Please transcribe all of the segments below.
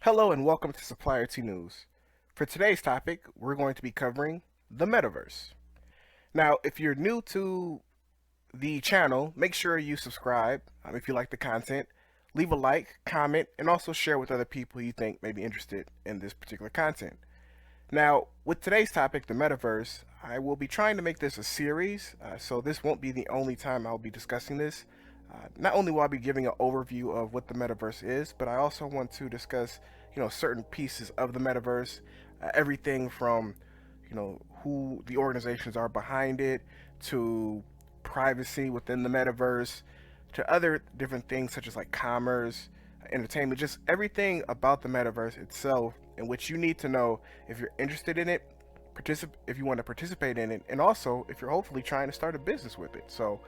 Hello and welcome to Supplier T News. For today's topic, we're going to be covering the metaverse. Now, if you're new to the channel, make sure you subscribe if you like the content, leave a like, comment, and also share with other people you think may be interested in this particular content. Now, with today's topic, the metaverse, I will be trying to make this a series, so this won't be the only time I'll be discussing this. Not only will I be giving an overview of what the metaverse is, but I also want to discuss, certain pieces of the metaverse, everything from, who the organizations are behind it, to privacy within the metaverse, to other different things such as like commerce, entertainment, just everything about the metaverse itself, in which you need to know if you're interested in it, if you want to participate in it, and also if you're hopefully trying to start a business with it. So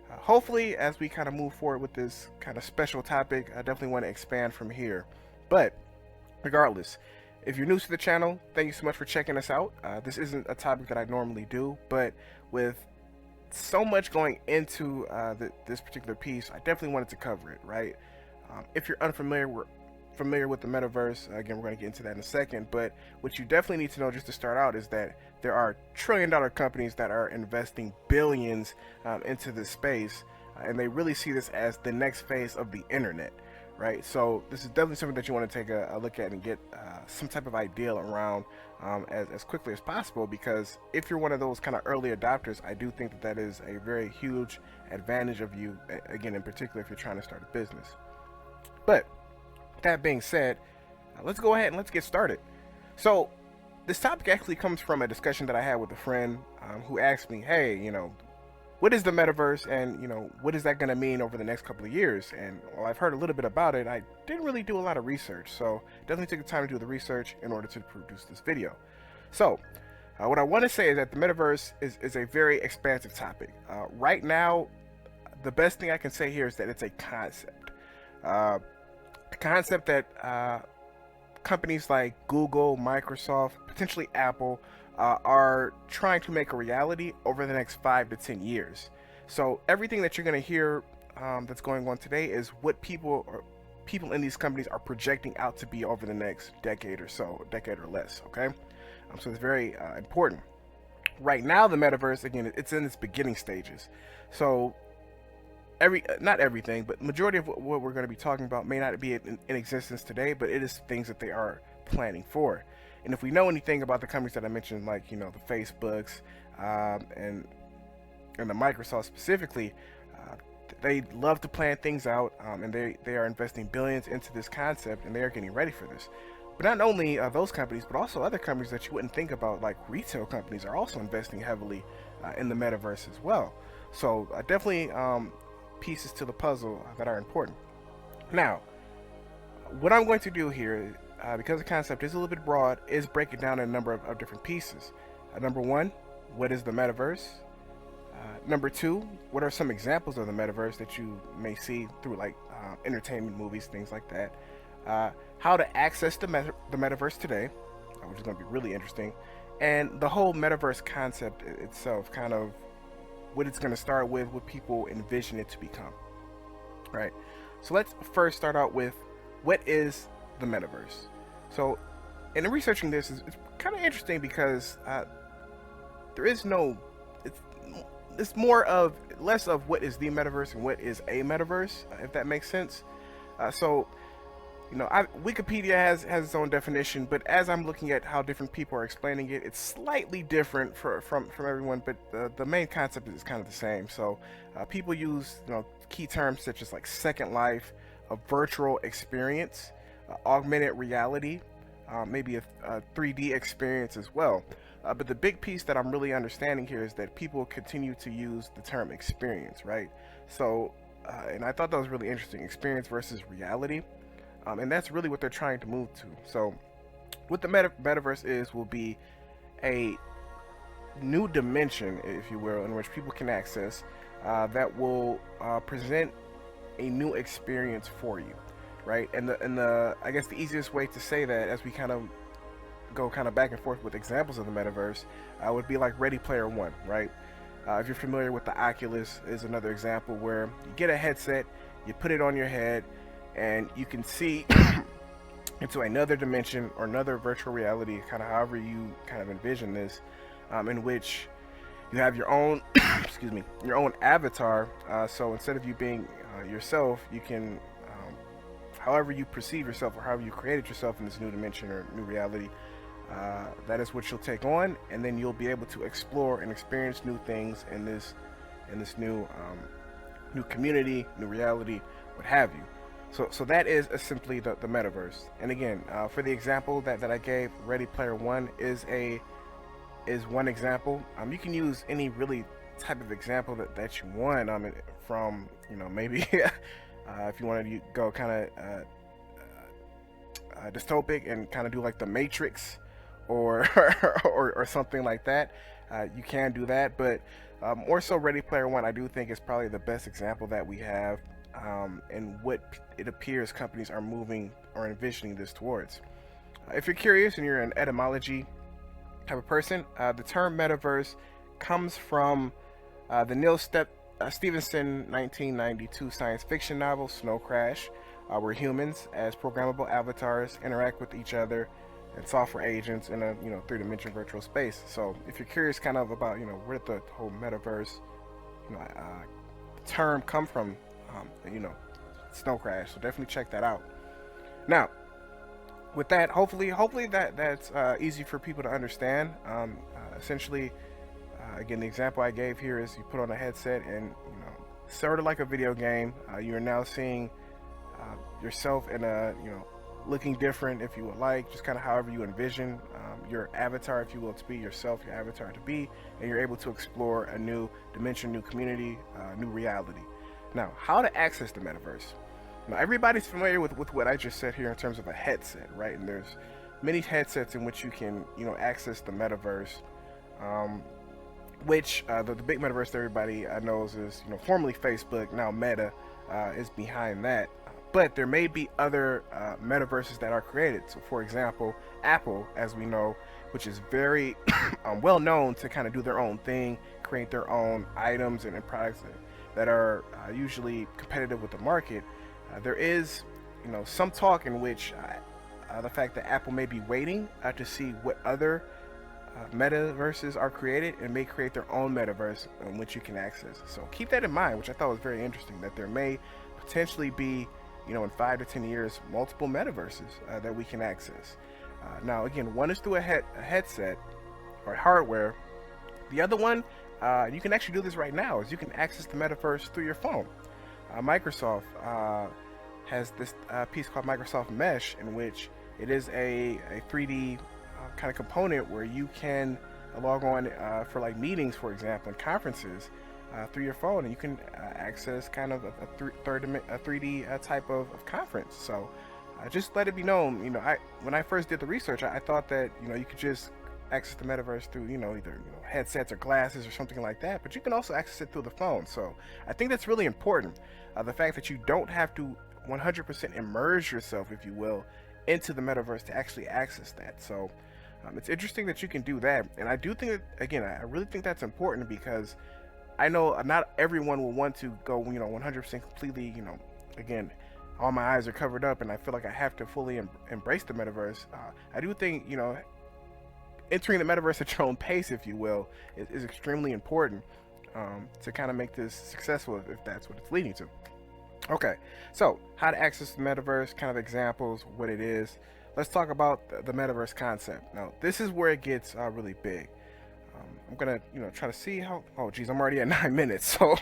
hopefully, as we kind of move forward with this kind of special topic, I definitely want to expand from here. But regardless, if you're new to the channel, thank you so much for checking us out. This isn't a topic that I normally do, but with so much going into this particular piece, I definitely wanted to cover it, right? If you're familiar with the metaverse, again, we're going to get into that in a second, but what you definitely need to know just to start out is that there are trillion-dollar companies that are investing billions into this space, and they really see this as the next phase of the internet, right? So this is definitely something that you want to take a look at and get some type of idea around as quickly as possible, because if you're one of those kind of early adopters, I do think that is a very huge advantage of you, again, in particular if you're trying to start a business. But that being said, let's go ahead and let's get started. So this topic actually comes from a discussion that I had with a friend who asked me, hey, what is the metaverse, and what is that going to mean over the next couple of years? And while I've heard a little bit about it, I didn't really do a lot of research, so definitely took the time to do the research in order to produce this video. So what I want to say is that the metaverse is a very expansive topic. Right now, the best thing I can say here is that it's a concept. A concept that companies like Google, Microsoft, potentially Apple are trying to make a reality over the next 5 to 10 years. So everything that you're going to hear that's going on today is what people in these companies are projecting out to be over the next decade or so, decade or less. Okay, so it's very important. Right now, the metaverse, again, it's in its beginning stages. So not everything, but majority of what we're going to be talking about may not be in existence today, but it is things that they are planning for. And if we know anything about the companies that I mentioned, like the Facebooks and the Microsoft specifically, they love to plan things out, and they are investing billions into this concept, and they are getting ready for this. But not only those companies, but also other companies that you wouldn't think about, like retail companies, are also investing heavily in the metaverse as well. So definitely pieces to the puzzle that are important. Now, what I'm going to do here, because the concept is a little bit broad, is break it down in a number of different pieces. Number one, what is the metaverse? Number two, what are some examples of the metaverse that you may see through like entertainment movies, things like that. How to access the metaverse today, which is going to be really interesting. And the whole metaverse concept itself, kind of what it's going to start with, what people envision it to become. Right. So let's first start out with what is the metaverse. So in researching this, it's kind of interesting because there is no, it's more of less of what is the metaverse and what is a metaverse, if that makes sense. So Wikipedia has its own definition, but as I'm looking at how different people are explaining it, it's slightly different from everyone, but the main concept is kind of the same. So people use key terms such as like Second Life, a virtual experience, augmented reality, maybe a 3D experience as well. But the big piece that I'm really understanding here is that people continue to use the term experience, right? So, and I thought that was really interesting, experience versus reality. And that's really what they're trying to move to. So what the metaverse will be a new dimension, if you will, in which people can access that will present a new experience for you, right? And the I guess the easiest way to say that, as we kind of go back and forth with examples of the metaverse, would be like Ready Player One, right? If you're familiar with the Oculus, is another example where you get a headset, you put it on your head, and you can see into another dimension or another virtual reality, kind of however you kind of envision this, in which you have your own excuse me, your own avatar. So instead of you being yourself, you can however you perceive yourself or however you created yourself in this new dimension or new reality, that is what you'll take on, and then you'll be able to explore and experience new things in this new new community, new reality, what have you. So that is simply the metaverse. And again, for the example that I gave, Ready Player One is one example. You can use any really type of example that you want. From maybe if you wanted to go kind of dystopic and kind of do like the Matrix or or something like that, you can do that. But more so, Ready Player One, I do think is probably the best example that we have, and what it appears companies are moving or envisioning this towards. If you're curious and you're an etymology type of person, the term metaverse comes from the Neil Stephenson 1992 science fiction novel Snow Crash, where humans as programmable avatars interact with each other and software agents in a three-dimensional virtual space. So if you're curious kind of about where did the whole metaverse term come from, Snow Crash, so definitely check that out. Now, with that, hopefully that's easy for people to understand. Essentially, again, the example I gave here is you put on a headset and sort of like a video game. You're now seeing yourself in a looking different, if you would like, just kind of however you envision your avatar, if you will, to be yourself, your avatar to be, and you're able to explore a new dimension, new community, new reality. Now, how to access the metaverse? Now, everybody's familiar with what I just said here in terms of a headset, right? And there's many headsets in which you can access the metaverse, which the big metaverse that everybody knows is formerly Facebook, now Meta is behind that. But there may be other metaverses that are created. So, for example, Apple, as we know, which is very well known to kind of do their own thing, create their own items and products that are usually competitive with the market. There is, some talk in which the fact that Apple may be waiting to see what other metaverses are created and may create their own metaverse in which you can access. So keep that in mind, which I thought was very interesting, that there may potentially be, in 5 to 10 years, multiple metaverses that we can access. Now, again, one is through a headset or hardware. The other one, you can actually do this right now, is you can access the metaverse through your phone. Microsoft has this piece called Microsoft Mesh, in which it is a 3D kind of component where you can log on for like meetings, for example, and conferences through your phone, and you can access kind of a 3D type of conference. So just let it be known, when I first did the research, I thought that you could just access the metaverse through either headsets or glasses or something like that, but you can also access it through the phone. So I think that's really important, the fact that you don't have to 100% immerse yourself, if you will, into the metaverse to actually access that. So it's interesting that you can do that, and I do think that, again, I really think that's important, because I know not everyone will want to go 100% completely, again, all my eyes are covered up and I feel like I have to fully embrace the metaverse. I do think entering the metaverse at your own pace, if you will, is extremely important to kind of make this successful, if that's what it's leading to. Okay, so how to access the metaverse, kind of examples, what it is. Let's talk about the metaverse concept. Now, this is where it gets really big. I'm gonna try to see how. Oh geez, I'm already at 9 minutes, so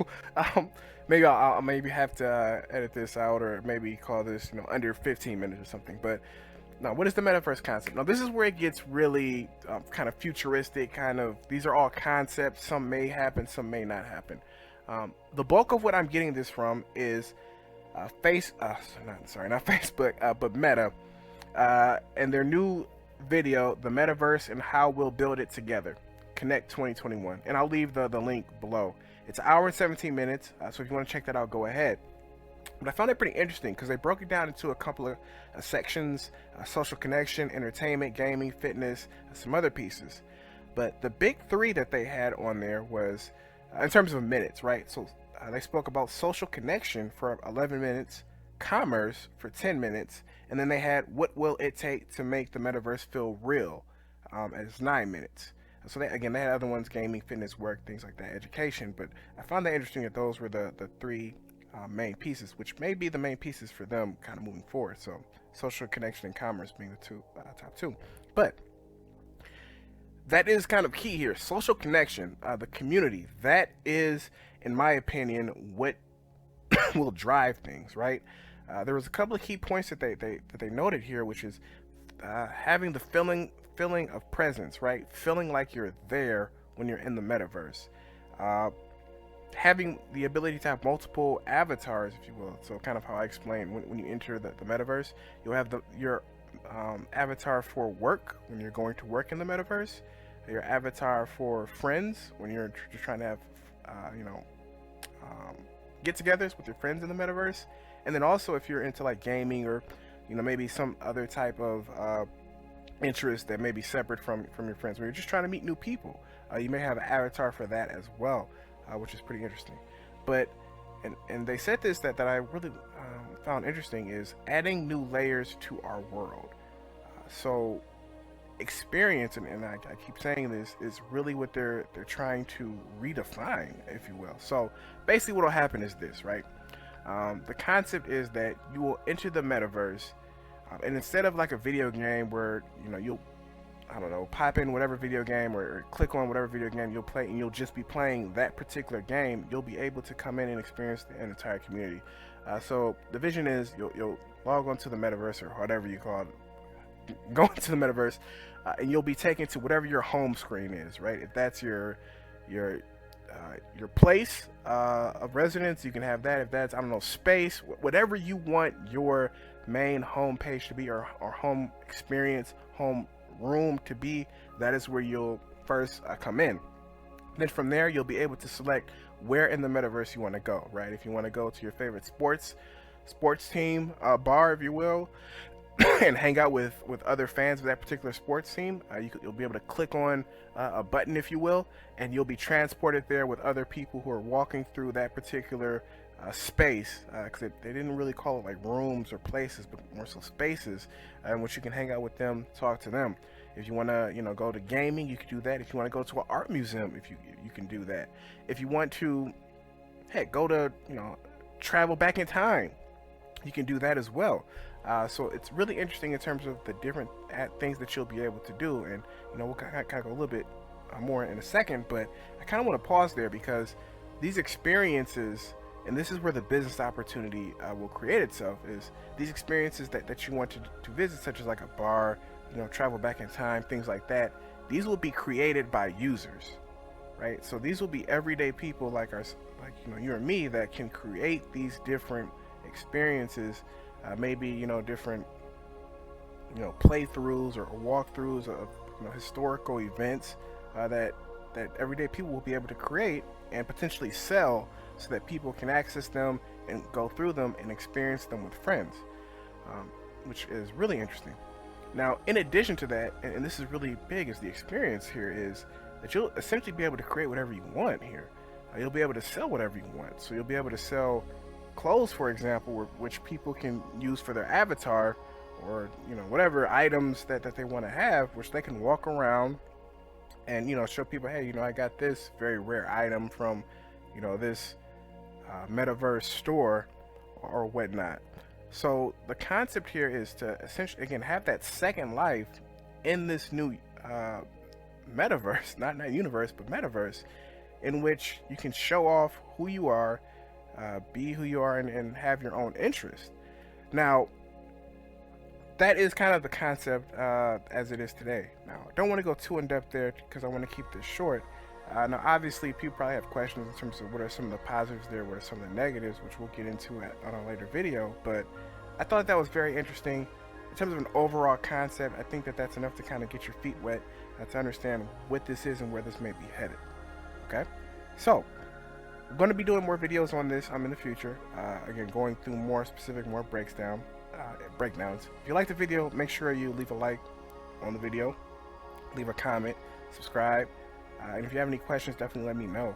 maybe I'll maybe have to edit this out, or maybe call this under 15 minutes or something. But now, what is the metaverse concept? Now, this is where it gets really kind of futuristic. These are all concepts. Some may happen, some may not happen. The bulk of what I'm getting this from is not Facebook, but Meta, and their new video, The Metaverse and How We'll Build It Together, Connect 2021. And I'll leave the link below. It's an hour and 17 minutes, so if you want to check that out, go ahead. But I found it pretty interesting because they broke it down into a couple of sections: social connection, entertainment, gaming, fitness, some other pieces. But the big three that they had on there was, in terms of minutes, right? So they spoke about social connection for 11 minutes, commerce for 10 minutes, And then they had what will it take to make the metaverse feel real, as 9 minutes. So they had other ones: gaming, fitness, work, things like that, education. But I found that interesting that those were the three main pieces, which may be the main pieces for them kind of moving forward. So social connection and commerce being the top two. But that is kind of key here. Social connection, the community. That is, in my opinion, what will drive things, right? There was a couple of key points that they noted here, which is having the feeling of presence, right? Feeling like you're there when you're in the metaverse. Having the ability to have multiple avatars, if you will. So kind of how I explained, when you enter the metaverse, you'll have your avatar for work when you're going to work in the metaverse, your avatar for friends when you're just trying to have get-togethers with your friends in the metaverse, and then also if you're into like gaming or maybe some other type of interest that may be separate from your friends, where you're just trying to meet new people, you may have an avatar for that as well, which is pretty interesting. But and they said this that I really found interesting, is adding new layers to our world. So experience, and I keep saying this, is really what they're trying to redefine, if you will. So basically what will happen is this, right? The concept is that you will enter the metaverse, and instead of like a video game where you'll pop in whatever video game or click on whatever video game you'll play, and you'll just be playing that particular game, you'll be able to come in and experience an entire community. So the vision is you'll log onto the metaverse, or whatever you call it, go into the metaverse, and you'll be taken to whatever your home screen is, right? If that's your place of residence, you can have that. If that's, space, whatever you want your main home page to be, or home experience, home room to be, that is where you'll first come in. Then from there, you'll be able to select where in the metaverse you want to go, right? If you want to go to your favorite sports team, bar, if you will, and hang out with other fans of that particular sports team, you'll be able to click on a button, if you will, and you'll be transported there with other people who are walking through that particular space, because they didn't really call it like rooms or places, but more so spaces, in which you can hang out with them, talk to them. If you want to go to gaming, you can do that. If you want to go to an art museum, if you can do that. If you want to go to travel back in time, you can do that as well. So it's really interesting in terms of the different things that you'll be able to do, and we'll kind of go a little bit more in a second, but I kind of want to pause there, because these experiences, and this is where the business opportunity will create itself, is these experiences that you want to visit, such as like a bar, travel back in time, things like that. These will be created by users, right? So these will be everyday people like you and me, that can create these different experiences, maybe different playthroughs or walkthroughs of historical events that everyday people will be able to create and potentially sell, so that people can access them and go through them and experience them with friends, which is really interesting. Now, in addition to that, and this is really big, is the experience here is that you'll essentially be able to create whatever you want here. You'll be able to sell whatever you want. So you'll be able to sell clothes, for example, which people can use for their avatar, or whatever items that they want to have, which they can walk around and show people, hey, I got this very rare item from this metaverse store or whatnot. So the concept here is to essentially, again, have that second life in this new metaverse, not universe, but metaverse, in which you can show off who you are, be who you are, and have your own interest. Now, that is kind of the concept as it is today. Now, I don't want to go too in depth there, because I want to keep this short. Now, obviously, people probably have questions in terms of what are some of the positives there, what are some of the negatives, which we'll get into on a later video. But I thought that was very interesting. In terms of an overall concept, I think that's enough to kind of get your feet wet, to understand what this is and where this may be headed. Okay? So, I'm going to be doing more videos on this in the future. Again, going through more specific, more breakdowns. If you like the video, make sure you leave a like on the video, leave a comment, subscribe. And if you have any questions, definitely let me know.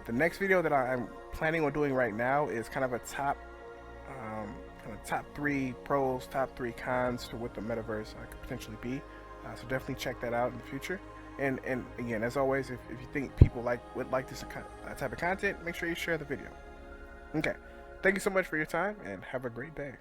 The next video that I'm planning on doing right now is kind of a top kind of top 3 pros, top 3 cons to what the metaverse could potentially be. So definitely check that out in the future. And again, as always, if you think people would like this type of content, make sure you share the video. Okay, thank you so much for your time, and have a great day.